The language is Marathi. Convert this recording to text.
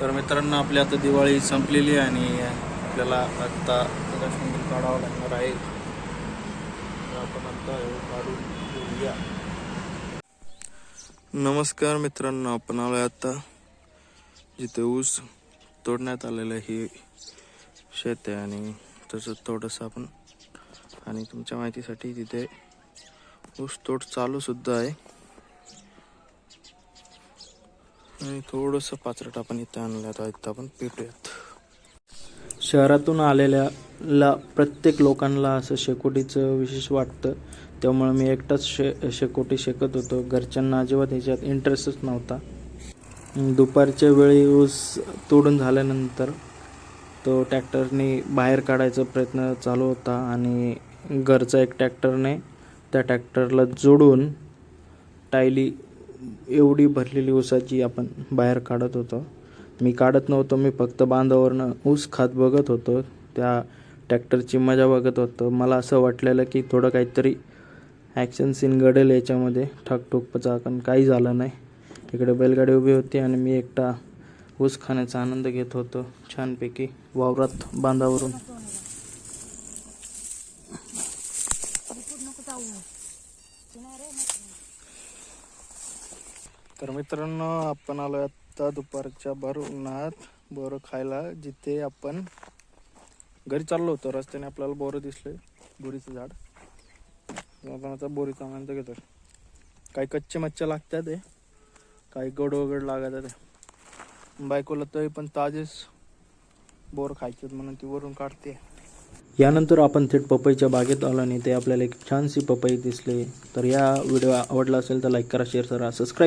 तर मित्रांनो, आपली आता दिवाळी संपलेली आहे आणि आपल्याला आता राशन काढावं लागणार आहे. तर आपण आता हे काढून घेऊया. नमस्कार मित्रांनो, आपण आलोय आता जिथे ऊस तोडण्यात आलेलं हे शेत आहे आणि तसंच थोडंसं आपण आणि तुमच्या माहितीसाठी तिथे ऊस तोड चालू सुद्धा आहे आणि थोडंसं पाचरट आपण इथं आणल्यात इथं आपण पेटूयात. शहरातून आलेल्या प्रत्येक लोकांना असं शेकोटीचं विशेष वाटतं, त्यामुळे मी एकटाच शेकोटी शेकत होतो. घरच्यांना अजिबात ह्याच्यात इंटरेस्टच नव्हता. दुपारच्या वेळी ऊस तोडून झाल्यानंतर तो ट्रॅक्टरने बाहेर काढायचा प्रयत्न चालू होता आणि घरचा एक ट्रॅक्टरने त्या ट्रॅक्टरला जोडून टायली एवढी भरलेली ऊसाची आपण बाहेर काढत होतो. मी काढत नव्हतो, मी फक्त बांधावरनं ऊस खात बघत होतो, त्या ट्रॅक्टरची मजा बघत होतो. मला असं वाटलेलं की थोडं काहीतरी ॲक्शन सीन घडेल याच्यामध्ये, ठकठोकचा, पण काही झालं नाही. इकडे बैलगाडी उभी होती आणि मी एकटा ऊस खाण्याचा आनंद घेत होतो छानपैकी वावरात बांधावरून. तर मित्रांनो, आपण आलो आता दुपारच्या भर उन्हात बोरं खायला, जिथे आपण घरी चाललो होतो. रस्त्याने आपल्याला बोरं दिसले, बोरीचं झाड. आपण आता बोरीचा आनंद घेतो. काही कच्चे मच्छे लागतात आहे, काही गोड वगैरे लागत आहे. बायकोला तरी पण ताजेच बोर खायचे म्हणून ती वरून काढते. यानंतर आपण थेट पपईच्या बागेत आलो आणि ते आपल्याला एक छानशी पपई दिसली. तर या व्हिडिओ आवडला असेल तर लाईक करा, शेअर करा, सबस्क्राईब